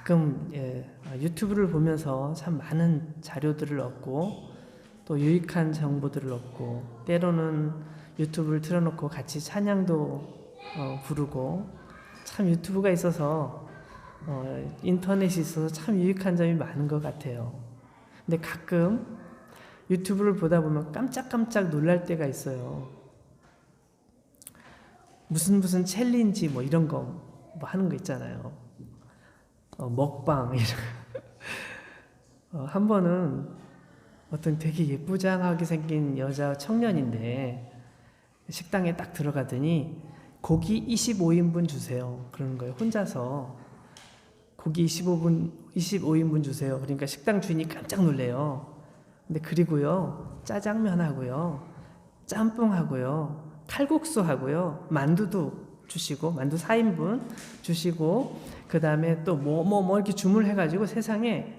가끔 유튜브를 보면서 참 많은 자료들을 얻고 또 유익한 정보들을 얻고 때로는 유튜브를 틀어놓고 같이 찬양도 부르고 참 유튜브가 있어서 인터넷이 있어서 참 유익한 점이 많은 것 같아요. 근데 가끔 유튜브를 보다 보면 깜짝깜짝 놀랄 때가 있어요. 무슨 챌린지 뭐 이런 거 뭐 하는 거 있잖아요. 먹방 이런 한 번은 어떤 되게 예쁘장하게 생긴 여자 청년인데 식당에 딱 들어가더니 고기 25인분 주세요. 그러는 거예요. 혼자서 고기 25인분 주세요. 그러니까 식당 주인이 깜짝 놀래요. 근데 그리고요, 짜장면하고요, 짬뽕하고요, 칼국수하고요, 만두도 주시고, 만두 4인분 주시고, 그 다음에 또 이렇게 주문을 해가지고 세상에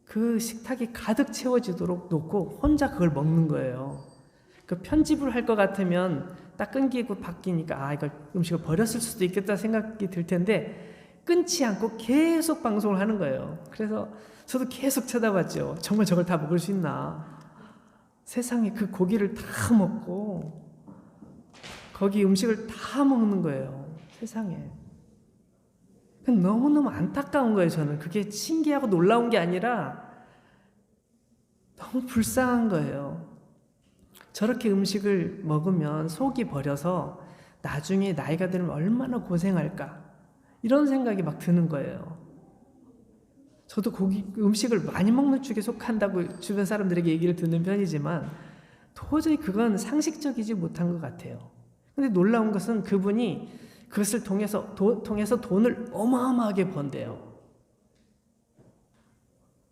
그 식탁이 가득 채워지도록 놓고 혼자 그걸 먹는 거예요. 그 편집을 할 것 같으면 딱 끊기고 바뀌니까 이걸 음식을 버렸을 수도 있겠다 생각이 들 텐데 끊지 않고 계속 방송을 하는 거예요. 그래서 저도 계속 쳐다봤죠. 정말 저걸 다 먹을 수 있나? 세상에 그 고기를 다 먹고 거기 음식을 다 먹는 거예요. 세상에. 너무너무 안타까운 거예요. 저는 그게 신기하고 놀라운 게 아니라 너무 불쌍한 거예요. 저렇게 음식을 먹으면 속이 버려서 나중에 나이가 들면 얼마나 고생할까 이런 생각이 막 드는 거예요. 저도 음식을 많이 먹는 축에 속한다고 주변 사람들에게 얘기를 듣는 편이지만 도저히 그건 상식적이지 못한 것 같아요. 근데 놀라운 것은 그분이 그것을 통해서 돈을 어마어마하게 번대요.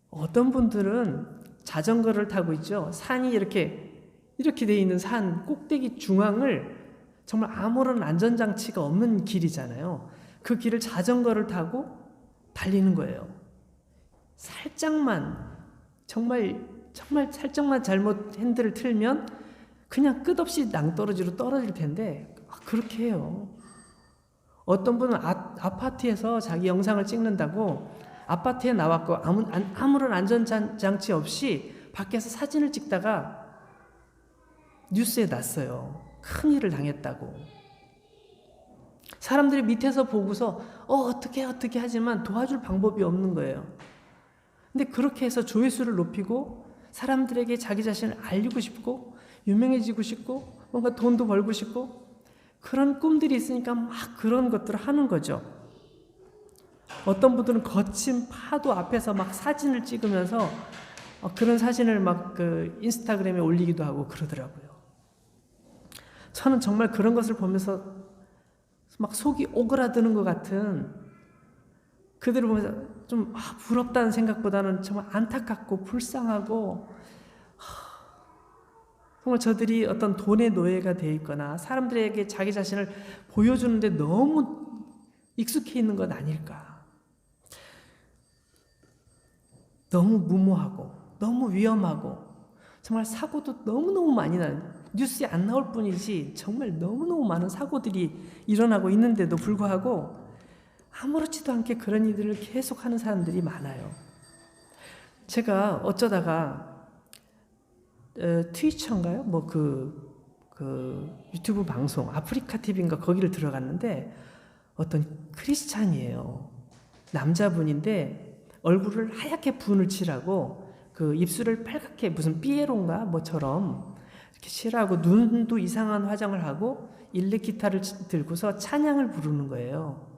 어떤 분들은 자전거를 타고 있죠. 산이 이렇게 돼 있는 산 꼭대기 중앙을 정말 아무런 안전장치가 없는 길이잖아요. 그 길을 자전거를 타고 달리는 거예요. 살짝만, 정말 살짝만 잘못 핸들을 틀면 그냥 끝없이 낭떠러지로 떨어질 텐데 그렇게 해요. 어떤 분은 아파트에서 자기 영상을 찍는다고 아파트에 나왔고 아무런 안전장치 없이 밖에서 사진을 찍다가 뉴스에 났어요. 큰일을 당했다고. 사람들이 밑에서 보고서 어떻게 하지만 도와줄 방법이 없는 거예요. 근데 그렇게 해서 조회수를 높이고 사람들에게 자기 자신을 알리고 싶고 유명해지고 싶고 뭔가 돈도 벌고 싶고 그런 꿈들이 있으니까 막 그런 것들을 하는 거죠. 어떤 분들은 거친 파도 앞에서 막 사진을 찍으면서 그런 사진을 막 그 인스타그램에 올리기도 하고 그러더라고요. 저는 정말 그런 것을 보면서 막 속이 오그라드는 것 같은 그들을 보면서 좀 부럽다는 생각보다는 정말 안타깝고 불쌍하고 정말 저들이 어떤 돈의 노예가 되어 있거나 사람들에게 자기 자신을 보여주는데 너무 익숙해 있는 것 아닐까. 너무 무모하고 너무 위험하고 정말 사고도 너무너무 많이 나는 뉴스에 안 나올 뿐이지 정말 너무너무 많은 사고들이 일어나고 있는데도 불구하고 아무렇지도 않게 그런 일들을 계속하는 사람들이 많아요. 제가 어쩌다가 트위처인가요? 뭐 유튜브 방송 아프리카 TV인가 거기를 들어갔는데 어떤 크리스찬이에요. 남자분인데 얼굴을 하얗게 분을 칠하고 그 입술을 빨갛게 무슨 삐에로인가 뭐처럼 이렇게 칠하고 눈도 이상한 화장을 하고 일렉 기타를 들고서 찬양을 부르는 거예요.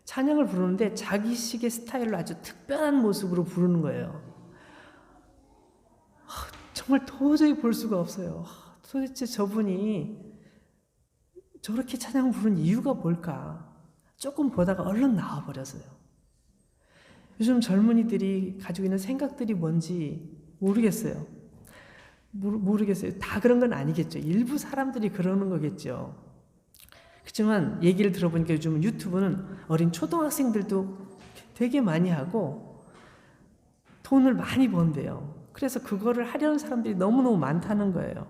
찬양을 부르는데 자기식의 스타일로 아주 특별한 모습으로 부르는 거예요. 정말 도저히 볼 수가 없어요. 도대체 저분이 저렇게 찬양 부르는 이유가 뭘까? 조금 보다가 얼른 나와버렸어요. 요즘 젊은이들이 가지고 있는 생각들이 뭔지 모르겠어요. 모르겠어요. 다 그런 건 아니겠죠. 일부 사람들이 그러는 거겠죠. 그렇지만 얘기를 들어보니까 요즘 유튜브는 어린 초등학생들도 되게 많이 하고 돈을 많이 번대요. 그래서 그거를 하려는 사람들이 너무너무 많다는 거예요.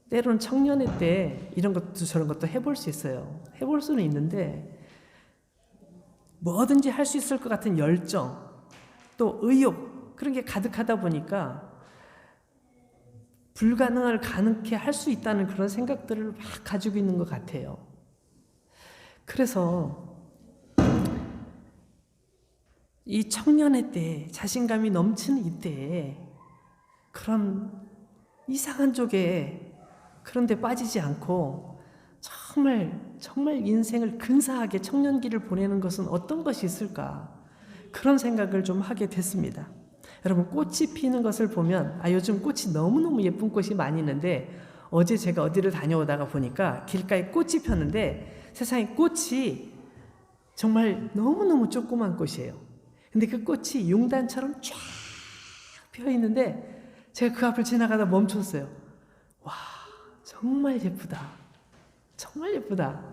때로는 청년의 때 이런 것도 저런 것도 해볼 수 있어요. 해볼 수는 있는데 뭐든지 할 수 있을 것 같은 열정, 또 의욕, 그런 게 가득하다 보니까 불가능을 가능케 할 수 있다는 그런 생각들을 막 가지고 있는 것 같아요. 그래서 이 청년의 때, 자신감이 넘치는 이때에 그런 이상한 쪽에 그런 데 빠지지 않고 정말 인생을 근사하게 청년기를 보내는 것은 어떤 것이 있을까? 그런 생각을 좀 하게 됐습니다. 여러분, 꽃이 피는 것을 보면 요즘 꽃이 너무너무 예쁜 꽃이 많이 있는데, 어제 제가 어디를 다녀오다가 보니까 길가에 꽃이 폈는데 세상에 꽃이 정말 너무너무 조그만 꽃이에요. 근데 그 꽃이 융단처럼 쫙 펴 있는데 제가 그 앞을 지나가다 멈췄어요. 와, 정말 예쁘다. 정말 예쁘다.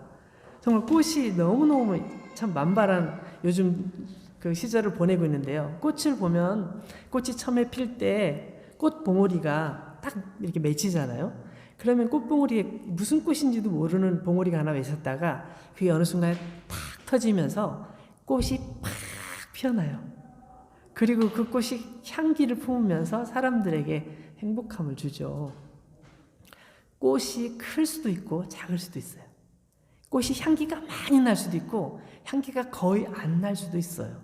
정말 꽃이 너무너무 참 만발한 요즘 그 시절을 보내고 있는데요. 꽃을 보면 꽃이 처음에 필 때 꽃 봉오리가 딱 이렇게 맺히잖아요. 그러면 꽃 봉오리에 무슨 꽃인지도 모르는 봉오리가 하나 있었다가 그게 어느 순간에 탁 터지면서 꽃이 팍 피어나요. 그리고 그 꽃이 향기를 품으면서 사람들에게 행복함을 주죠. 꽃이 클 수도 있고 작을 수도 있어요. 꽃이 향기가 많이 날 수도 있고 향기가 거의 안 날 수도 있어요.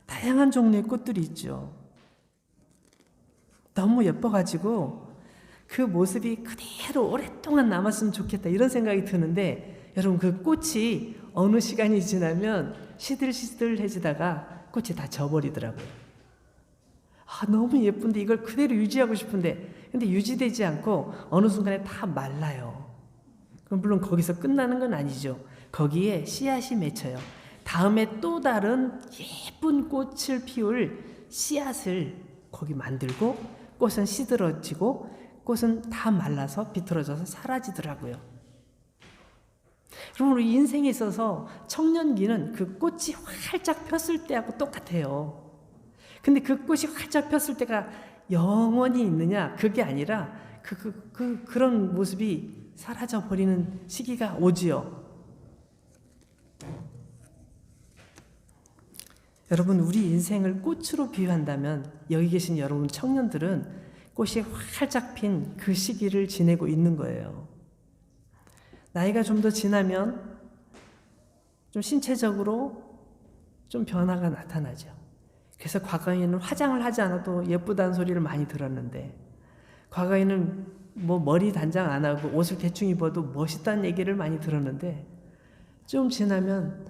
다양한 종류의 꽃들이 있죠. 너무 예뻐가지고 그 모습이 그대로 오랫동안 남았으면 좋겠다, 이런 생각이 드는데, 여러분, 그 꽃이 어느 시간이 지나면 시들시들해지다가 꽃이 다 져버리더라고요. 너무 예쁜데 이걸 그대로 유지하고 싶은데, 근데 유지되지 않고 어느 순간에 다 말라요. 그럼 물론 거기서 끝나는 건 아니죠. 거기에 씨앗이 맺혀요. 다음에 또 다른 예쁜 꽃을 피울 씨앗을 거기 만들고, 꽃은 시들어지고 꽃은 다 말라서 비틀어져서 사라지더라고요. 그럼 우리 인생에 있어서 청년기는 그 꽃이 활짝 폈을 때하고 똑같아요. 근데 그 꽃이 활짝 폈을 때가 영원히 있느냐? 그게 아니라 그런 모습이 사라져 버리는 시기가 오지요. 여러분, 우리 인생을 꽃으로 비유한다면 여기 계신 여러분 청년들은 꽃이 활짝 핀 그 시기를 지내고 있는 거예요. 나이가 좀 더 지나면 좀 신체적으로 좀 변화가 나타나죠. 그래서 과거에는 화장을 하지 않아도 예쁘다는 소리를 많이 들었는데, 과거에는 뭐 머리 단장 안 하고 옷을 대충 입어도 멋있다는 얘기를 많이 들었는데, 좀 지나면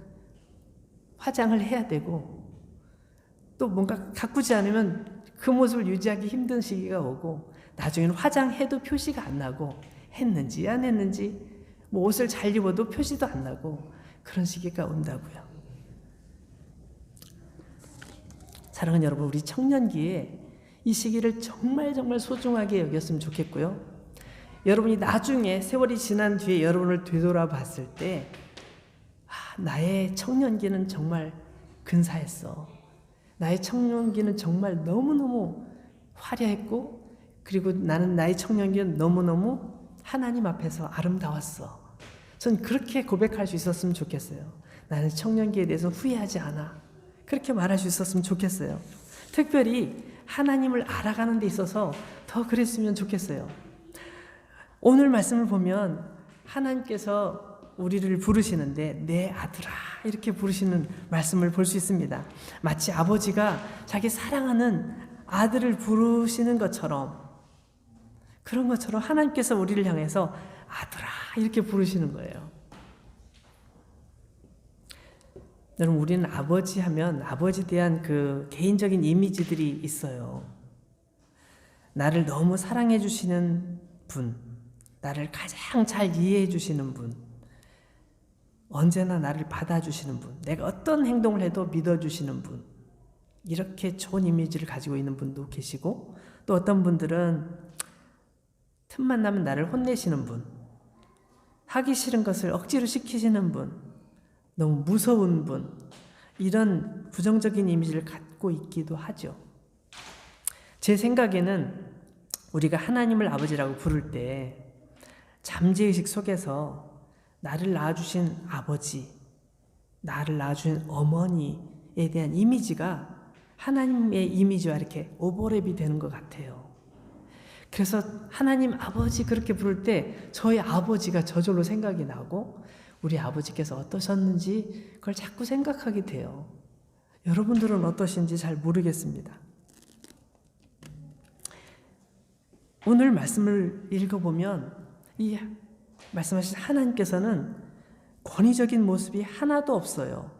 화장을 해야 되고 또 뭔가 가꾸지 않으면 그 모습을 유지하기 힘든 시기가 오고, 나중에는 화장해도 표시가 안 나고, 했는지 안 했는지, 뭐 옷을 잘 입어도 표시도 안 나고, 그런 시기가 온다고요. 사랑하는 여러분, 우리 청년기에 이 시기를 정말 소중하게 여겼으면 좋겠고요. 여러분이 나중에 세월이 지난 뒤에 여러분을 되돌아 봤을 때, 나의 청년기는 정말 근사했어. 나의 청년기는 정말 너무너무 화려했고, 그리고 나는 나의 청년기는 너무너무 하나님 앞에서 아름다웠어. 전 그렇게 고백할 수 있었으면 좋겠어요. 나는 청년기에 대해서 후회하지 않아. 그렇게 말할 수 있었으면 좋겠어요. 특별히 하나님을 알아가는 데 있어서 더 그랬으면 좋겠어요. 오늘 말씀을 보면 하나님께서 우리를 부르시는데 내 아들아 이렇게 부르시는 말씀을 볼 수 있습니다. 마치 아버지가 자기 사랑하는 아들을 부르시는 것처럼, 그런 것처럼 하나님께서 우리를 향해서 아들아 이렇게 부르시는 거예요. 여러분, 우리는 아버지 하면 아버지에 대한 그 개인적인 이미지들이 있어요. 나를 너무 사랑해 주시는 분, 나를 가장 잘 이해해 주시는 분, 언제나 나를 받아주시는 분, 내가 어떤 행동을 해도 믿어주시는 분, 이렇게 좋은 이미지를 가지고 있는 분도 계시고, 또 어떤 분들은 틈만 나면 나를 혼내시는 분, 하기 싫은 것을 억지로 시키시는 분, 너무 무서운 분, 이런 부정적인 이미지를 갖고 있기도 하죠. 제 생각에는 우리가 하나님을 아버지라고 부를 때 잠재의식 속에서 나를 낳아주신 아버지, 나를 낳아준 어머니에 대한 이미지가 하나님의 이미지와 이렇게 오버랩이 되는 것 같아요. 그래서 하나님 아버지 그렇게 부를 때 저희 아버지가 저절로 생각이 나고 우리 아버지께서 어떠셨는지 그걸 자꾸 생각하게 돼요. 여러분들은 어떠신지 잘 모르겠습니다. 오늘 말씀을 읽어보면 이 말씀하신 하나님께서는 권위적인 모습이 하나도 없어요.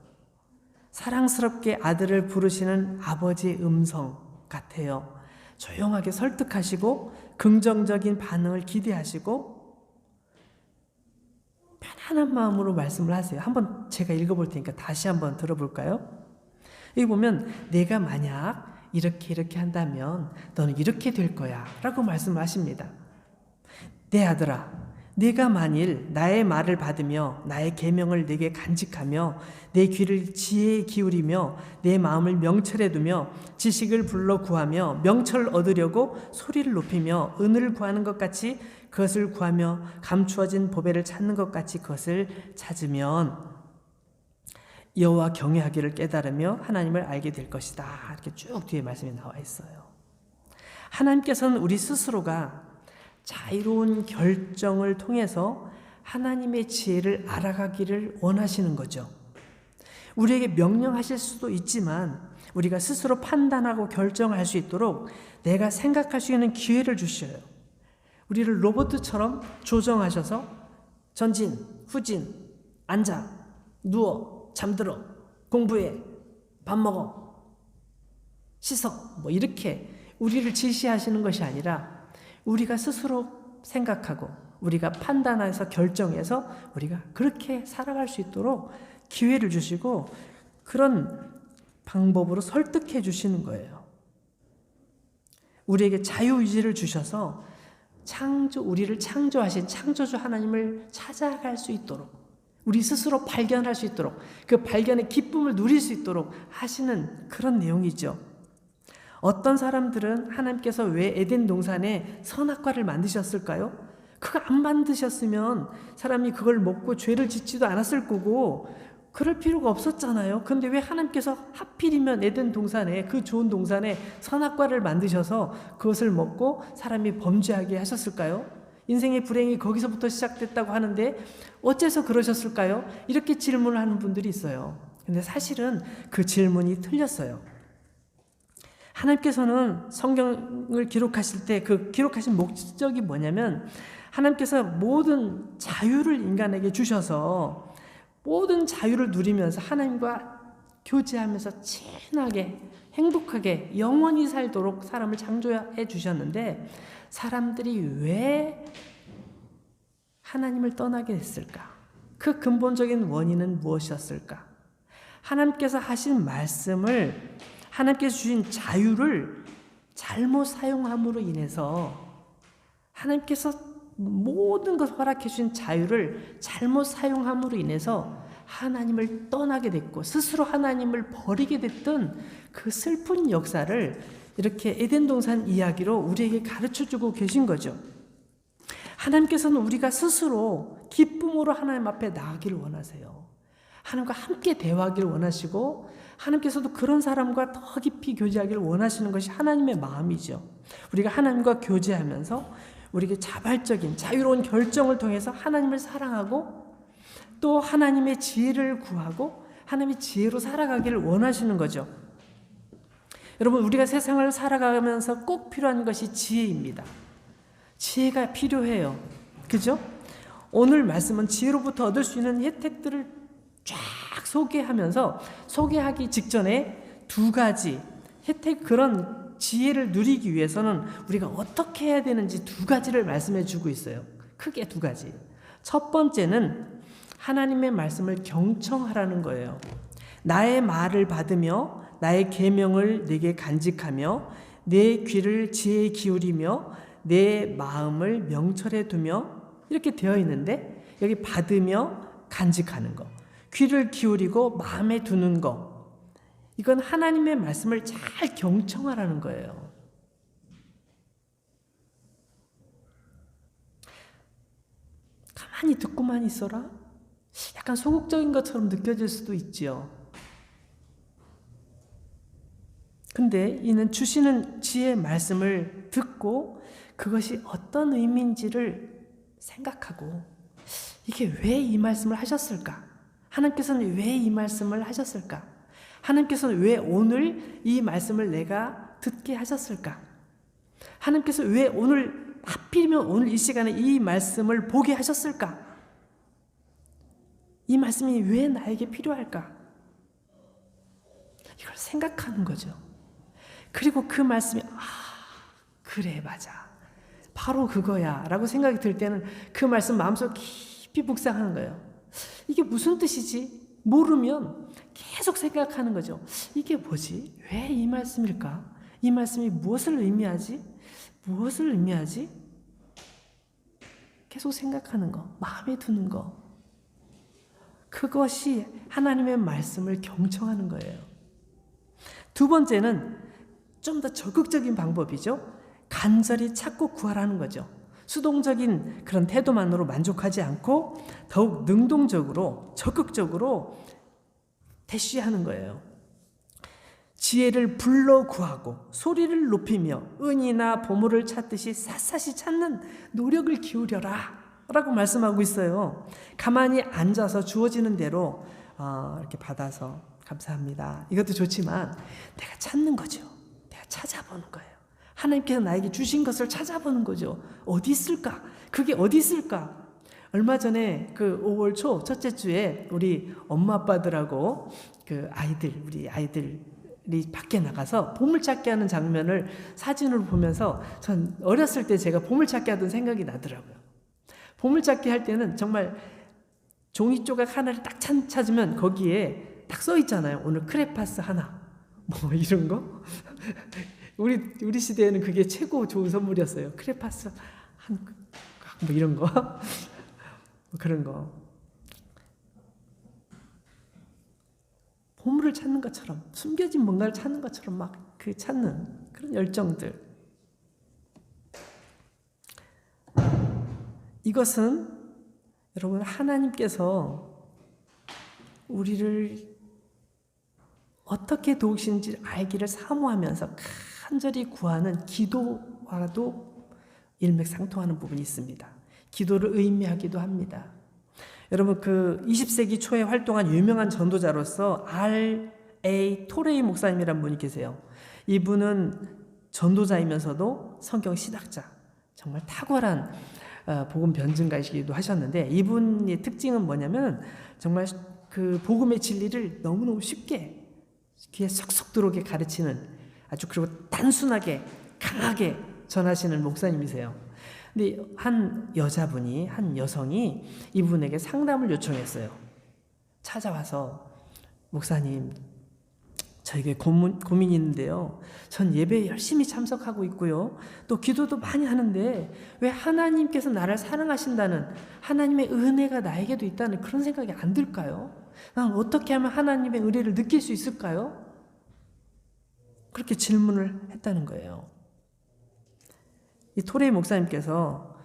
사랑스럽게 아들을 부르시는 아버지의 음성 같아요. 조용하게 설득하시고 긍정적인 반응을 기대하시고 편안한 마음으로 말씀을 하세요. 한번 제가 읽어볼 테니까 다시 한번 들어볼까요? 여기 보면 내가 만약 이렇게 한다면 너는 이렇게 될 거야 라고 말씀을 하십니다. 내 아들아, 네가 만일 나의 말을 받으며 나의 계명을 네게 간직하며 내 귀를 지혜에 기울이며 내 마음을 명철에 두며 지식을 불러 구하며 명철을 얻으려고 소리를 높이며 은을 구하는 것 같이 그것을 구하며 감추어진 보배를 찾는 것 같이 그것을 찾으면 여호와 경외하기를 깨달으며 하나님을 알게 될 것이다. 이렇게 쭉 뒤에 말씀이 나와 있어요. 하나님께서는 우리 스스로가 자유로운 결정을 통해서 하나님의 지혜를 알아가기를 원하시는 거죠. 우리에게 명령하실 수도 있지만 우리가 스스로 판단하고 결정할 수 있도록 내가 생각할 수 있는 기회를 주셔요. 우리를 로봇처럼 조정하셔서 전진, 후진, 앉아, 누워, 잠들어, 공부해, 밥 먹어, 씻어 뭐 이렇게 우리를 지시하시는 것이 아니라 우리가 스스로 생각하고 우리가 판단해서 결정해서 우리가 그렇게 살아갈 수 있도록 기회를 주시고 그런 방법으로 설득해 주시는 거예요. 우리에게 자유의지를 주셔서 우리를 창조하신 창조주 하나님을 찾아갈 수 있도록 우리 스스로 발견할 수 있도록 그 발견의 기쁨을 누릴 수 있도록 하시는 그런 내용이죠. 어떤 사람들은 하나님께서 왜 에덴 동산에 선악과를 만드셨을까요? 그거 안 만드셨으면 사람이 그걸 먹고 죄를 짓지도 않았을 거고 그럴 필요가 없었잖아요. 그런데 왜 하나님께서 하필이면 에덴 동산에 그 좋은 동산에 선악과를 만드셔서 그것을 먹고 사람이 범죄하게 하셨을까요? 인생의 불행이 거기서부터 시작됐다고 하는데 어째서 그러셨을까요? 이렇게 질문을 하는 분들이 있어요. 근데 사실은 그 질문이 틀렸어요. 하나님께서는 성경을 기록하실 때 그 기록하신 목적이 뭐냐면 하나님께서 모든 자유를 인간에게 주셔서 모든 자유를 누리면서 하나님과 교제하면서 친하게 행복하게 영원히 살도록 사람을 창조해 주셨는데 사람들이 왜 하나님을 떠나게 됐을까? 그 근본적인 원인은 무엇이었을까? 하나님께서 하신 말씀을 하나님께서 주신 자유를 잘못 사용함으로 인해서 하나님께서 모든 것을 허락해 주신 자유를 잘못 사용함으로 인해서 하나님을 떠나게 됐고 스스로 하나님을 버리게 됐던 그 슬픈 역사를 이렇게 에덴 동산 이야기로 우리에게 가르쳐주고 계신 거죠. 하나님께서는 우리가 스스로 기쁨으로 하나님 앞에 나아가기를 원하세요. 하나님과 함께 대화하기를 원하시고 하나님께서도 그런 사람과 더 깊이 교제하기를 원하시는 것이 하나님의 마음이죠. 우리가 하나님과 교제하면서 우리에게 자발적인 자유로운 결정을 통해서 하나님을 사랑하고 또 하나님의 지혜를 구하고 하나님의 지혜로 살아가기를 원하시는 거죠. 여러분 우리가 세상을 살아가면서 꼭 필요한 것이 지혜입니다. 지혜가 필요해요. 그죠? 오늘 말씀은 지혜로부터 얻을 수 있는 혜택들을 쫙 소개하면서 소개하기 직전에 두 가지 혜택 그런 지혜를 누리기 위해서는 우리가 어떻게 해야 되는지 두 가지를 말씀해 주고 있어요. 크게 두 가지. 첫 번째는 하나님의 말씀을 경청하라는 거예요. 나의 말을 받으며 나의 계명을 내게 간직하며 내 귀를 지혜에 기울이며 내 마음을 명철에 두며 이렇게 되어 있는데 여기 받으며 간직하는 거 귀를 기울이고 마음에 두는 거 이건 하나님의 말씀을 잘 경청하라는 거예요. 가만히 듣고만 있어라? 약간 소극적인 것처럼 느껴질 수도 있지요. 근데 이는 주시는 지혜의 말씀을 듣고 그것이 어떤 의미인지를 생각하고 이게 왜 이 말씀을 하셨을까? 하나님께서는 왜 이 말씀을 하셨을까? 하나님께서는 왜 오늘 이 말씀을 내가 듣게 하셨을까? 하나님께서 왜 오늘 하필이면 오늘 이 시간에 이 말씀을 보게 하셨을까? 이 말씀이 왜 나에게 필요할까? 이걸 생각하는 거죠. 그리고 그 말씀이 그래 맞아 바로 그거야 라고 생각이 들 때는 그 말씀 마음속 깊이 묵상하는 거예요. 이게 무슨 뜻이지? 모르면 계속 생각하는 거죠. 이게 뭐지? 왜 이 말씀일까? 이 말씀이 무엇을 의미하지? 무엇을 의미하지? 계속 생각하는 거, 마음에 드는 거. 그것이 하나님의 말씀을 경청하는 거예요. 두 번째는 좀 더 적극적인 방법이죠. 간절히 찾고 구하라는 거죠. 수동적인 그런 태도만으로 만족하지 않고 더욱 능동적으로 적극적으로 대쉬하는 거예요. 지혜를 불러 구하고 소리를 높이며 은이나 보물을 찾듯이 샅샅이 찾는 노력을 기울여라 라고 말씀하고 있어요. 가만히 앉아서 주어지는 대로 이렇게 받아서 감사합니다. 이것도 좋지만 내가 찾는 거죠. 내가 찾아보는 거예요. 하나님께서 나에게 주신 것을 찾아보는 거죠. 어디 있을까? 그게 어디 있을까? 얼마 전에 그 5월 초 첫째 주에 우리 엄마 아빠들하고 우리 아이들이 밖에 나가서 보물찾기 하는 장면을 사진으로 보면서 전 어렸을 때 제가 보물찾기 하던 생각이 나더라고요. 보물찾기 할 때는 정말 종이 조각 하나를 딱 찾으면 거기에 딱 써 있잖아요. 오늘 크레파스 하나 뭐 이런 거. 우리 시대에는 그게 최고 좋은 선물이었어요. 크레파스 뭐 이런 거. 뭐 그런 거. 보물을 찾는 것처럼 숨겨진 뭔가를 찾는 것처럼 막 그 찾는 그런 열정들. 이것은 여러분 하나님께서 우리를 어떻게 도우시는지 알기를 사모하면서 간절히 구하는 기도와도 일맥상통하는 부분이 있습니다. 기도를 의미하기도 합니다. 여러분 20세기 초에 활동한 유명한 전도자로서 R.A. 토레이 목사님이라는 분이 계세요. 이분은 전도자이면서도 성경 신학자, 정말 탁월한 복음 변증가이시기도 하셨는데 이분의 특징은 뭐냐면 정말 그 복음의 진리를 너무너무 쉽게 귀에 쏙쏙 들어오게 가르치는 아주 그리고 단순하게 강하게 전하시는 목사님이세요. 근데 한 여성이 이분에게 상담을 요청했어요. 찾아와서 목사님 저에게 고민이 있는데요. 전 예배에 열심히 참석하고 있고요. 또 기도도 많이 하는데 왜 하나님께서 나를 사랑하신다는 하나님의 은혜가 나에게도 있다는 그런 생각이 안 들까요? 난 어떻게 하면 하나님의 은혜를 느낄 수 있을까요? 그렇게 질문을 했다는 거예요. 이 토레이 목사님께서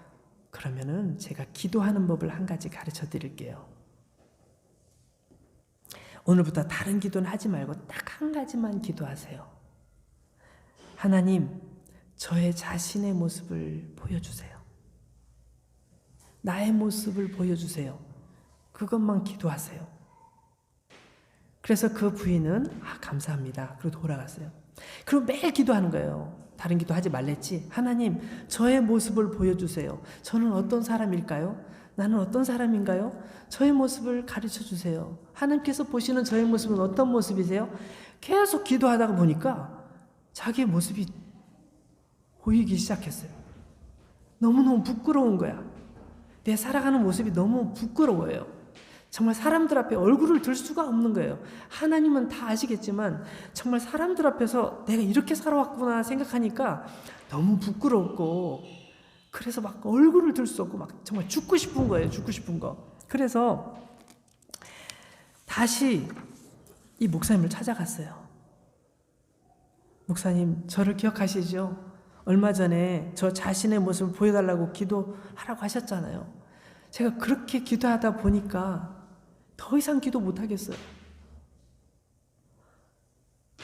그러면은 제가 기도하는 법을 한 가지 가르쳐 드릴게요. 오늘부터 다른 기도는 하지 말고 딱 한 가지만 기도하세요. 하나님, 저의 자신의 모습을 보여주세요. 나의 모습을 보여주세요. 그것만 기도하세요. 그래서 그 부인은 감사합니다. 그리고 돌아갔어요. 그리고 매일 기도하는 거예요. 다른 기도 하지 말랬지. 하나님, 저의 모습을 보여주세요. 저는 어떤 사람일까요? 나는 어떤 사람인가요? 저의 모습을 가르쳐 주세요. 하나님께서 보시는 저의 모습은 어떤 모습이세요? 계속 기도하다가 보니까 자기의 모습이 보이기 시작했어요. 너무너무 부끄러운 거야. 내 살아가는 모습이 너무 부끄러워요. 정말 사람들 앞에 얼굴을 들 수가 없는 거예요. 하나님은 다 아시겠지만 정말 사람들 앞에서 내가 이렇게 살아왔구나 생각하니까 너무 부끄럽고 그래서 막 얼굴을 들 수 없고 막 정말 죽고 싶은 거예요. 죽고 싶은 거. 그래서 다시 이 목사님을 찾아갔어요. 목사님, 저를 기억하시죠? 얼마 전에 저 자신의 모습을 보여달라고 기도하라고 하셨잖아요. 제가 그렇게 기도하다 보니까 더 이상 기도 못 하겠어요.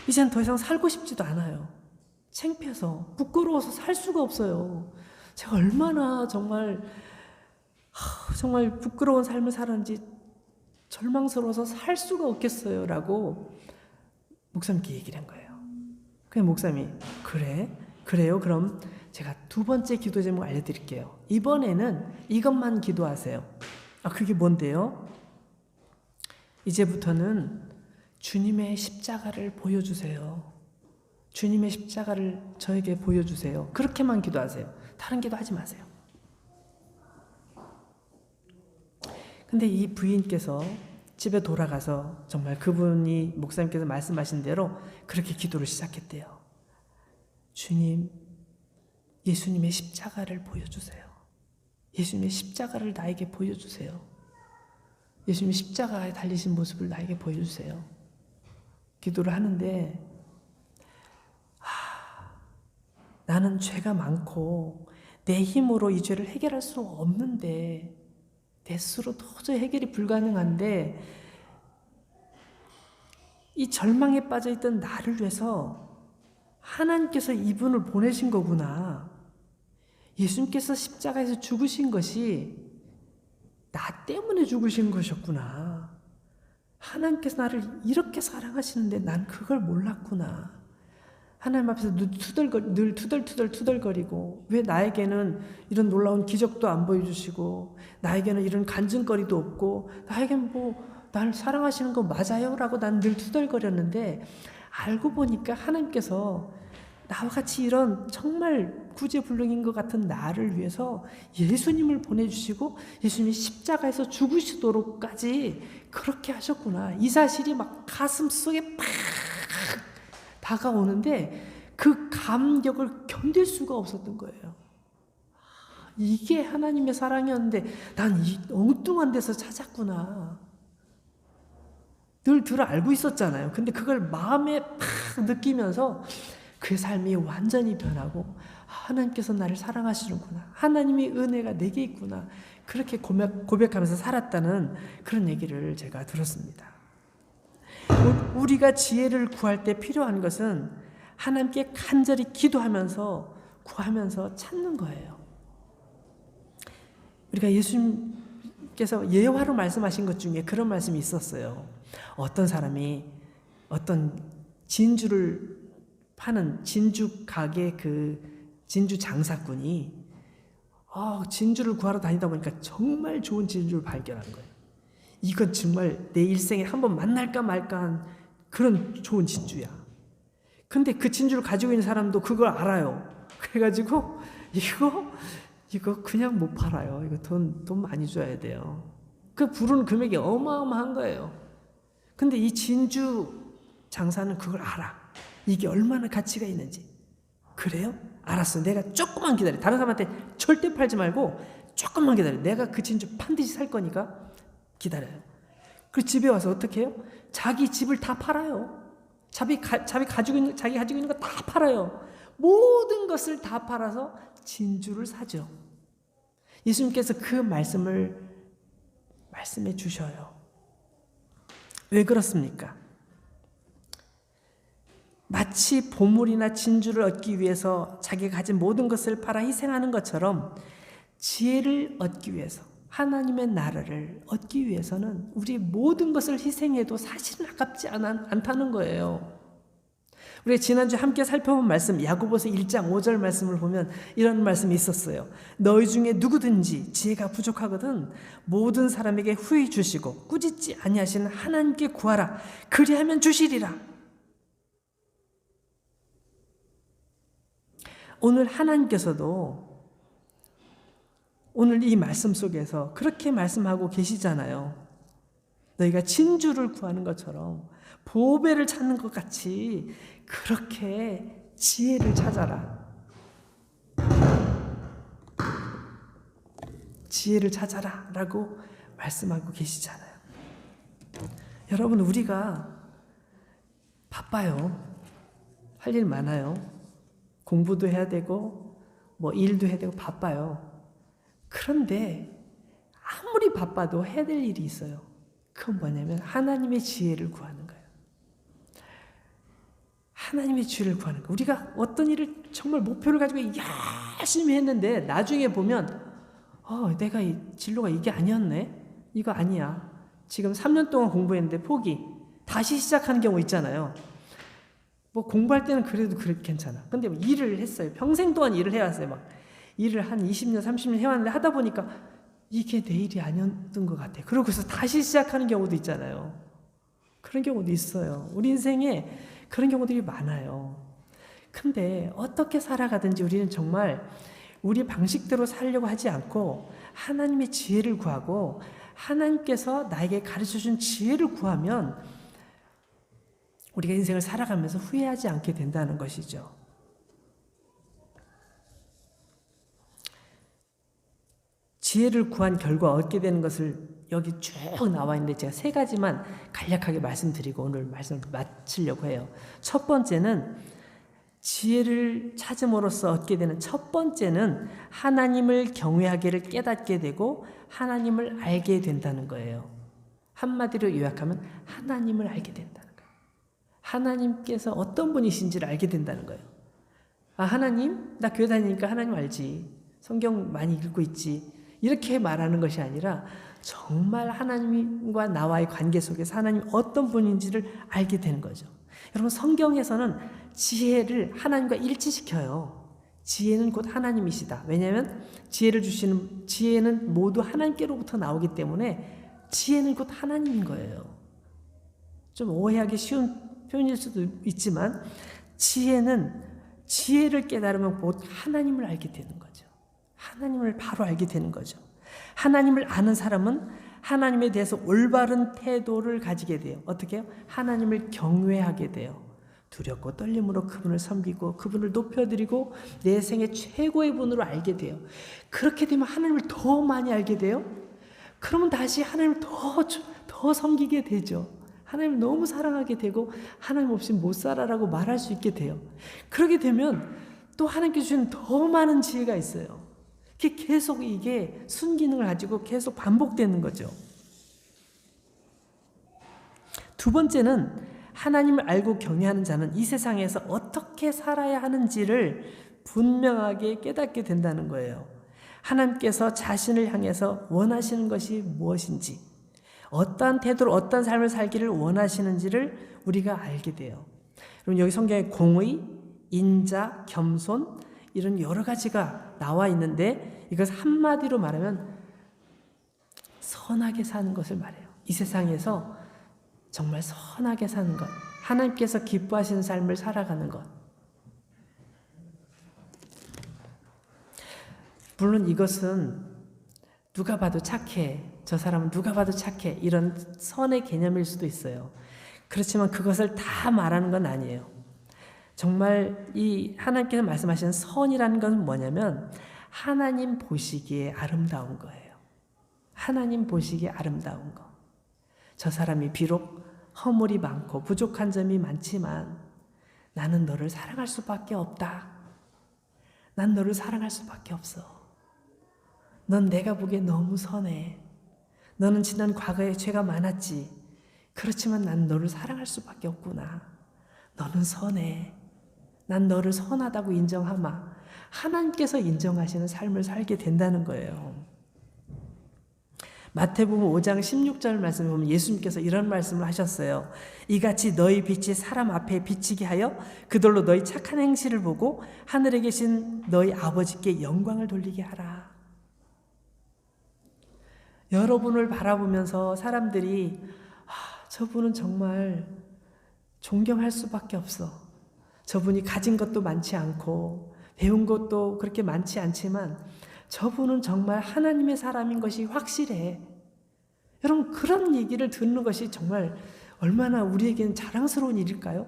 이젠 더 이상 살고 싶지도 않아요. 창피해서, 부끄러워서 살 수가 없어요. 제가 얼마나 정말 부끄러운 삶을 살았는지 절망스러워서 살 수가 없겠어요 라고 목사님께 얘기를 한 거예요. 그냥 목사님이 그래요? 그럼 제가 두 번째 기도 제목 알려드릴게요. 이번에는 이것만 기도하세요. 그게 뭔데요? 이제부터는 주님의 십자가를 보여주세요. 주님의 십자가를 저에게 보여주세요. 그렇게만 기도하세요. 다른 기도 하지 마세요. 근데 이 부인께서 집에 돌아가서 정말 그분이 목사님께서 말씀하신 대로 그렇게 기도를 시작했대요. 주님, 예수님의 십자가를 보여주세요. 예수님의 십자가를 나에게 보여주세요. 예수님의 십자가에 달리신 모습을 나에게 보여주세요. 기도를 하는데 나는 죄가 많고 내 힘으로 이 죄를 해결할 수 없는데 내 스스로 도저히 해결이 불가능한데 이 절망에 빠져있던 나를 위해서 하나님께서 이분을 보내신 거구나. 예수님께서 십자가에서 죽으신 것이 나 때문에 죽으신 것이었구나. 하나님께서 나를 이렇게 사랑하시는데 난 그걸 몰랐구나. 하나님 앞에서 늘 투덜투덜거리고 왜 나에게는 이런 놀라운 기적도 안 보여주시고 나에게는 이런 간증거리도 없고 나에게는 날 사랑하시는 거 맞아요? 라고 난 늘 투덜거렸는데 알고 보니까 하나님께서 나와 같이 이런 정말 구제불능인 것 같은 나를 위해서 예수님을 보내주시고 예수님이 십자가에서 죽으시도록까지 그렇게 하셨구나. 이 사실이 막 가슴 속에 팍 다가오는데 그 감격을 견딜 수가 없었던 거예요. 이게 하나님의 사랑이었는데 난 이 엉뚱한 데서 찾았구나. 늘 알고 있었잖아요. 근데 그걸 마음에 팍 느끼면서 그 삶이 완전히 변하고 하나님께서 나를 사랑하시는구나. 하나님의 은혜가 내게 있구나. 그렇게 고백하면서 살았다는 그런 얘기를 제가 들었습니다. 우리가 지혜를 구할 때 필요한 것은 하나님께 간절히 기도하면서 구하면서 찾는 거예요. 우리가 예수님께서 예화로 말씀하신 것 중에 그런 말씀이 있었어요. 어떤 사람이 어떤 진주를 파는 진주 가게 그 진주 장사꾼이 진주를 구하러 다니다 보니까 정말 좋은 진주를 발견한 거예요. 이건 정말 내 일생에 한번 만날까 말까한 그런 좋은 진주야. 근데 그 진주를 가지고 있는 사람도 그걸 알아요. 그래가지고 이거 그냥 못 팔아요. 이거 돈 많이 줘야 돼요. 그 부르는 금액이 어마어마한 거예요. 근데 이 진주 장사는 그걸 알아. 이게 얼마나 가치가 있는지. 그래요? 알았어. 내가 조금만 기다려. 다른 사람한테 절대 팔지 말고 조금만 기다려. 내가 그 진주 반드시 살 거니까 기다려요. 그리고 집에 와서 어떻게 해요? 자기 집을 다 팔아요. 자기 가지고 있는 거 다 팔아요. 모든 것을 다 팔아서 진주를 사죠. 예수님께서 그 말씀해 주셔요. 왜 그렇습니까? 마치 보물이나 진주를 얻기 위해서 자기가 가진 모든 것을 팔아 희생하는 것처럼 지혜를 얻기 위해서 하나님의 나라를 얻기 위해서는 우리 모든 것을 희생해도 사실은 아깝지 않다는 거예요. 우리 지난주 함께 살펴본 말씀 야고보서 1장 5절 말씀을 보면 이런 말씀이 있었어요. 너희 중에 누구든지 지혜가 부족하거든 모든 사람에게 후히 주시고 꾸짖지 아니하시는 하나님께 구하라. 그리하면 주시리라. 오늘 하나님께서도 오늘 이 말씀 속에서 그렇게 말씀하고 계시잖아요. 너희가 진주를 구하는 것처럼 보배를 찾는 것 같이 그렇게 지혜를 찾아라. 지혜를 찾아라 라고 말씀하고 계시잖아요. 여러분 우리가 바빠요. 할 일 많아요. 공부도 해야 되고 일도 해야 되고 바빠요. 그런데 아무리 바빠도 해야 될 일이 있어요. 그건 뭐냐면 하나님의 지혜를 구하는 거예요. 하나님의 지혜를 구하는 거예요. 우리가 어떤 일을 정말 목표를 가지고 열심히 했는데 나중에 보면 내가 이 진로가 이게 아니었네? 이거 아니야. 지금 3년 동안 공부했는데 포기. 다시 시작하는 경우 있잖아요. 뭐 공부할 때는 그래도 괜찮아. 근데 뭐 일을 했어요. 평생 동안 일을 해왔어요. 막 일을 한 20년, 30년 해왔는데 하다 보니까 이게 내 일이 아니었던 것 같아. 그러고서 다시 시작하는 경우도 있잖아요. 그런 경우도 있어요. 우리 인생에 그런 경우들이 많아요. 근데 어떻게 살아가든지 우리는 정말 우리 방식대로 살려고 하지 않고 하나님의 지혜를 구하고 하나님께서 나에게 가르쳐준 지혜를 구하면 우리가 인생을 살아가면서 후회하지 않게 된다는 것이죠. 지혜를 구한 결과 얻게 되는 것을 여기 쭉 나와 있는데 제가 3가지만 간략하게 말씀드리고 오늘 말씀을 마치려고 해요. 첫 번째는 지혜를 찾음으로써 얻게 되는 첫 번째는 하나님을 경외하기를 깨닫게 되고 하나님을 알게 된다는 거예요. 한마디로 요약하면 하나님을 알게 된다는 거예요. 하나님께서 어떤 분이신지를 알게 된다는 거예요. 하나님? 나 교회 다니니까 하나님 알지. 성경 많이 읽고 있지. 이렇게 말하는 것이 아니라 정말 하나님과 나와의 관계 속에서 하나님 어떤 분인지를 알게 되는 거죠. 여러분 성경에서는 지혜를 하나님과 일치시켜요. 지혜는 곧 하나님이시다. 왜냐하면 지혜는 모두 하나님께로부터 나오기 때문에 지혜는 곧 하나님인 거예요. 좀 오해하기 쉬운 표현일 수도 있지만 지혜를 깨달으면 곧 하나님을 알게 되는 거죠. 하나님을 바로 알게 되는 거죠. 하나님을 아는 사람은 하나님에 대해서 올바른 태도를 가지게 돼요. 어떻게 해요? 하나님을 경외하게 돼요. 두렵고 떨림으로 그분을 섬기고 그분을 높여드리고 내 생의 최고의 분으로 알게 돼요. 그렇게 되면 하나님을 더 많이 알게 돼요. 그러면 다시 하나님을 더 섬기게 되죠. 하나님을 너무 사랑하게 되고 하나님 없이 못 살아라고 말할 수 있게 돼요. 그렇게 되면 또 하나님께 주시는 더 많은 지혜가 있어요. 계속 이게 순기능을 가지고 계속 반복되는 거죠. 두 번째는 하나님을 알고 경외하는 자는 이 세상에서 어떻게 살아야 하는지를 분명하게 깨닫게 된다는 거예요. 하나님께서 자신을 향해서 원하시는 것이 무엇인지, 어떠한 태도로 어떠한 삶을 살기를 원하시는지를 우리가 알게 돼요. 그럼 여기 성경에 공의, 인자, 겸손 이런 여러 가지가 나와 있는데 이것을 한마디로 말하면 선하게 사는 것을 말해요. 이 세상에서 정말 선하게 사는 것, 하나님께서 기뻐하시는 삶을 살아가는 것. 물론 이것은 누가 봐도 착해, 저 사람은 누가 봐도 착해 이런 선의 개념일 수도 있어요. 그렇지만 그것을 다 말하는 건 아니에요. 정말 이 하나님께서 말씀하시는 선이라는 건 뭐냐면 하나님 보시기에 아름다운 거예요. 하나님 보시기에 아름다운 거. 저 사람이 비록 허물이 많고 부족한 점이 많지만 나는 너를 사랑할 수밖에 없다. 난 너를 사랑할 수밖에 없어. 넌 내가 보기에 너무 선해. 너는 지난 과거에 죄가 많았지. 그렇지만 난 너를 사랑할 수밖에 없구나. 너는 선해. 난 너를 선하다고 인정하마. 하나님께서 인정하시는 삶을 살게 된다는 거예요. 마태복음 5장 16절 말씀에 보면 예수님께서 이런 말씀을 하셨어요. 이같이 너희 빛이 사람 앞에 비치게 하여 그들로 너희 착한 행실을 보고 하늘에 계신 너희 아버지께 영광을 돌리게 하라. 여러분을 바라보면서 사람들이 저분은 정말 존경할 수밖에 없어. 저분이 가진 것도 많지 않고 배운 것도 그렇게 많지 않지만 저분은 정말 하나님의 사람인 것이 확실해. 여러분 그런 얘기를 듣는 것이 정말 얼마나 우리에게는 자랑스러운 일일까요?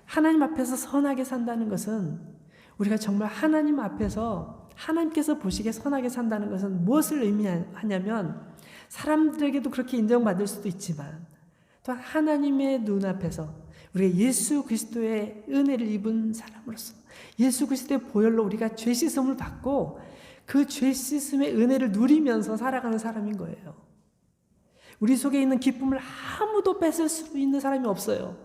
하나님 앞에서 선하게 산다는 것은 우리가 정말 하나님 앞에서 하나님께서 보시기에 선하게 산다는 것은 무엇을 의미하냐면 사람들에게도 그렇게 인정받을 수도 있지만 또 하나님의 눈앞에서 우리가 예수 그리스도의 은혜를 입은 사람으로서 예수 그리스도의 보혈로 우리가 죄 씻음을 받고 그 죄 씻음의 은혜를 누리면서 살아가는 사람인 거예요. 우리 속에 있는 기쁨을 아무도 뺏을 수 있는 사람이 없어요.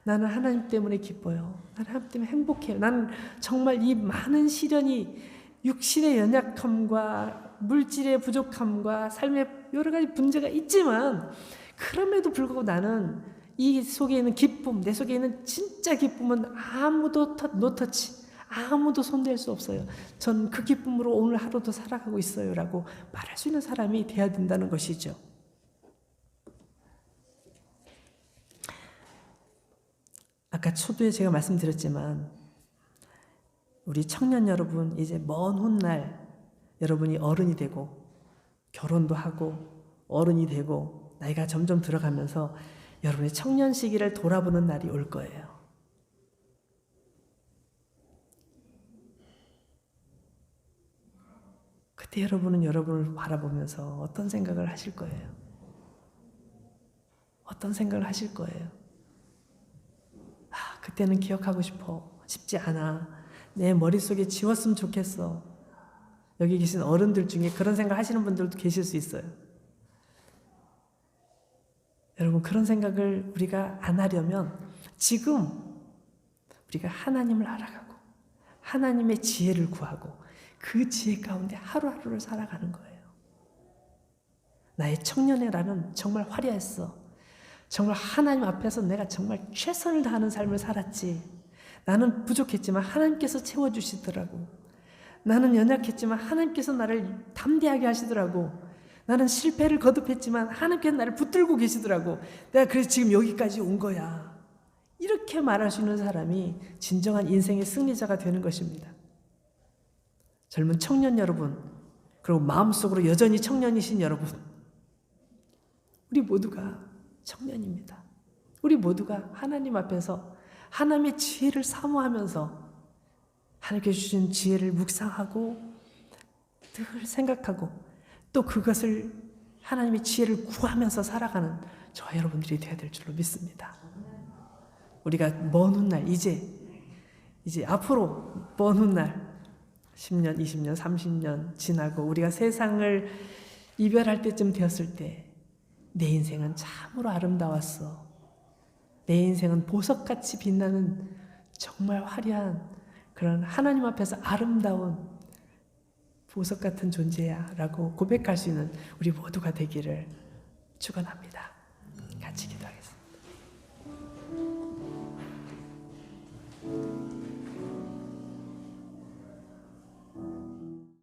나는 하나님 때문에 기뻐요. 나는 하나님 때문에 행복해요. 나는 정말 이 많은 시련이 육신의 연약함과 물질의 부족함과 삶의 여러 가지 문제가 있지만 그럼에도 불구하고 나는 이 속에 있는 기쁨, 내 속에 있는 진짜 기쁨은 아무도 노터치, 아무도 손댈 수 없어요. 전 그 기쁨으로 오늘 하루도 살아가고 있어요 라고 말할 수 있는 사람이 돼야 된다는 것이죠. 아까 초두에 제가 말씀드렸지만 우리 청년 여러분 이제 먼 훗날 여러분이 어른이 되고 결혼도 하고 어른이 되고 나이가 점점 들어가면서 여러분의 청년 시기를 돌아보는 날이 올 거예요. 그때 여러분은 여러분을 바라보면서 어떤 생각을 하실 거예요? 어떤 생각을 하실 거예요? 그때는 기억하고 싶어. 쉽지 않아. 내 머릿속에 지웠으면 좋겠어. 여기 계신 어른들 중에 그런 생각 하시는 분들도 계실 수 있어요. 여러분, 그런 생각을 우리가 안 하려면 지금 우리가 하나님을 알아가고 하나님의 지혜를 구하고 그 지혜 가운데 하루하루를 살아가는 거예요. 나의 청년애라는 정말 화려했어. 정말 하나님 앞에서 내가 정말 최선을 다하는 삶을 살았지. 나는 부족했지만 하나님께서 채워주시더라고. 나는 연약했지만 하나님께서 나를 담대하게 하시더라고. 나는 실패를 거듭했지만 하나님께서 나를 붙들고 계시더라고. 내가 그래서 지금 여기까지 온 거야. 이렇게 말할 수 있는 사람이 진정한 인생의 승리자가 되는 것입니다. 젊은 청년 여러분, 그리고 마음속으로 여전히 청년이신 여러분, 우리 모두가 청년입니다. 우리 모두가 하나님 앞에서 하나님의 지혜를 사모하면서 하나님께 주신 지혜를 묵상하고 늘 생각하고 또 그것을 하나님의 지혜를 구하면서 살아가는 저와 여러분들이 되어야 될 줄로 믿습니다. 우리가 먼 훗날 이제 앞으로 먼 훗날 10년, 20년, 30년 지나고 우리가 세상을 이별할 때쯤 되었을 때 내 인생은 참으로 아름다웠어. 내 인생은 보석같이 빛나는 정말 화려한 그런 하나님 앞에서 아름다운 보석 같은 존재야 라고 고백할 수 있는 우리 모두가 되기를 축원합니다.